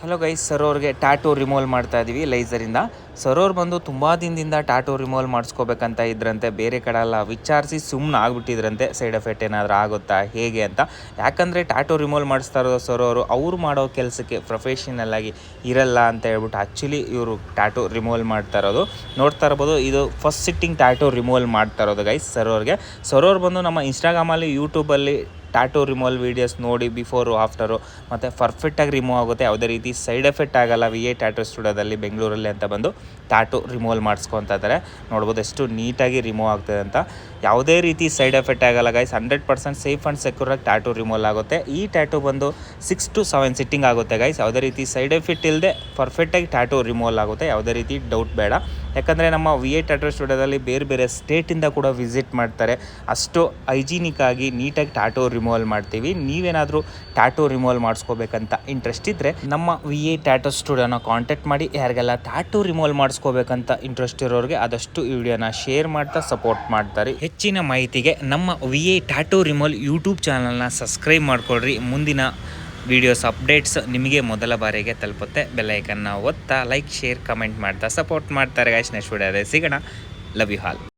Hello guys, sir ಅವ್ರಿಗೆ tattoo removal ಮಾಡ್ತಾ ಇದ್ದೀವಿ ಲೈಸರಿಂದ. ಸರ್ ಅವ್ರು ಬಂದು ತುಂಬ ದಿನದಿಂದ ಟ್ಯಾಟೂ ರಿಮೂವಲ್ ಮಾಡಿಸ್ಕೋಬೇಕಂತ ಇದ್ರಂತೆ. ಬೇರೆ ಕಡೆ ಎಲ್ಲ ವಿಚಾರಿಸಿ ಸುಮ್ಮನೆ ಆಗ್ಬಿಟ್ಟಿದ್ರಂತೆ, ಸೈಡ್ ಎಫೆಕ್ಟ್ ಏನಾದರೂ ಆಗುತ್ತಾ ಹೇಗೆ ಅಂತ. ಯಾಕಂದರೆ ಟ್ಯಾಟೂ ರಿಮೂವಲ್ ಮಾಡಿಸ್ತಾ ಇರೋ ಸರ್ ಅವ್ರು ಮಾಡೋ ಕೆಲಸಕ್ಕೆ ಪ್ರೊಫೆಷನಲ್ ಆಗಿ ಇರಲ್ಲ ಅಂತ ಹೇಳ್ಬಿಟ್ಟು ಆ್ಯಕ್ಚುಲಿ ಇವರು ಟ್ಯಾಟೂ ರಿಮೂವಲ್ ಮಾಡ್ತಾ ಇರೋದು. ನೋಡ್ತಾ ಇರ್ಬೋದು, ಇದು ಫಸ್ಟ್ ಸಿಟ್ಟಿಂಗ್ ಟ್ಯಾಟೂ ರಿಮೂವಲ್ ಮಾಡ್ತಾ ಇರೋದು ಗೈಸ್ ಸರ್ ಅವ್ರಿಗೆ. ಸರ್ ಅವ್ರು ಬಂದು ನಮ್ಮ ಇನ್ಸ್ಟಾಗ್ರಾಮಲ್ಲಿ, ಯೂಟ್ಯೂಬಲ್ಲಿ ಟ್ಯಾಟೂ ರಿಮೂವಲ್ ವೀಡಿಯೋಸ್ ನೋಡಿ ಬಿಫೋರು ಆಫ್ಟರು ಮತ್ತು ಪರ್ಫೆಕ್ಟಾಗಿ ರಿಮೂವ್ ಆಗುತ್ತೆ. ಯಾವುದೇ ರೀತಿ ಸೈಡ್ ಎಫೆಕ್ಟ್ ಆಗೋಲ್ಲ. VA ಟ್ಯಾಟೂ ಸ್ಟುಡಿಯೋದಲ್ಲಿ ಬೆಂಗಳೂರಲ್ಲಿ ಅಂತ ಬಂದು ಟ್ಯಾಟೂ ರಿಮೂವಲ್ ಮಾಡಿಸ್ಕೊತಾ ಇದ್ದಾರೆ. ನೋಡ್ಬೋದು ಎಷ್ಟು ನೀಟಾಗಿ ರಿಮೂವ್ ಆಗ್ತದೆ ಅಂತ. ಯಾವುದೇ ರೀತಿ ಸೈಡ್ ಎಫೆಕ್ಟ್ ಆಗೋಲ್ಲ ಗೈಸ್. 100% ಸೇಫ್ ಆ್ಯಂಡ್ ಸೆಕ್ಯೂರಾಗಿ ಟ್ಯಾಟೂ ರಿಮೂವಲ್ ಆಗುತ್ತೆ. ಈ ಟ್ಯಾಟೂ ಬಂದು 6 to 7 ಸಿಟ್ಟಿಂಗ್ ಆಗುತ್ತೆ ಗೈಸ್. ಯಾವುದೇ ರೀತಿ ಸೈಡ್ ಎಫೆಕ್ಟ್ ಇಲ್ಲದೆ ಪರ್ಫೆಕ್ಟಾಗಿ ಟ್ಯಾಟೂ ರಿಮೂವಲ್ ಆಗುತ್ತೆ. ಯಾವುದೇ ರೀತಿ ಡೌಟ್ ಬೇಡ. ಯಾಕಂದರೆ ನಮ್ಮ VA ಟ್ಯಾಟೂ ಸ್ಟುಡಿಯೋದಲ್ಲಿ ಬೇರೆ ಬೇರೆ ಸ್ಟೇಟಿಂದ ಕೂಡ ವಿಸಿಟ್ ಮಾಡ್ತಾರೆ. ಅಷ್ಟು ಹೈಜೀನಿಕ್ಕಾಗಿ ನೀಟಾಗಿ ಟ್ಯಾಟೂ ರಿಮೂವಲ್ ಮಾಡ್ತೀವಿ. ನೀವೇನಾದರೂ ಟ್ಯಾಟೂ ರಿಮೂವಲ್ ಮಾಡಿಸ್ಕೋಬೇಕಂತ ಇಂಟ್ರೆಸ್ಟ್ ಇದ್ದರೆ ನಮ್ಮ VA ಟ್ಯಾಟೂ ಸ್ಟುಡಿಯೋನ ಕಾಂಟ್ಯಾಕ್ಟ್ ಮಾಡಿ. ಯಾರಿಗೆಲ್ಲ ಟ್ಯಾಟೂ ರಿಮೂವಲ್ ಮಾಡಿಸ್ಕೋಬೇಕಂತ ಇಂಟ್ರೆಸ್ಟ್ ಇರೋರಿಗೆ ಆದಷ್ಟು ಈ ವಿಡಿಯೋನ ಶೇರ್ ಮಾಡ್ತಾ ಸಪೋರ್ಟ್ ಮಾಡ್ತಾರೆ. ಹೆಚ್ಚಿನ ಮಾಹಿತಿಗೆ ನಮ್ಮ VA ಟ್ಯಾಟೂ ರಿಮೂವಲ್ ಯೂಟ್ಯೂಬ್ ಚಾನಲ್ನ ಸಬ್ಸ್ಕ್ರೈಬ್ ಮಾಡ್ಕೊಳ್ರಿ. ಮುಂದಿನ ವೀಡಿಯೋಸ್ ಅಪ್ಡೇಟ್ಸ್ ನಿಮಗೆ ಮೊದಲ ಬಾರಿಗೆ ತಲುಪುತ್ತೆ. ಬೆಲ್ಲೈಕನ್ನ ಒತ್ತಾ ಲೈಕ್, ಶೇರ್, ಕಮೆಂಟ್ ಮಾಡ್ತಾ ಸಪೋರ್ಟ್ ಮಾಡ್ತಾರೆ ಗೈಸ್. ನೆಕ್ಸ್ಟ್ ವಿಡಿಯೋದಲ್ಲಿ ಸಿಗೋಣ. Love you all.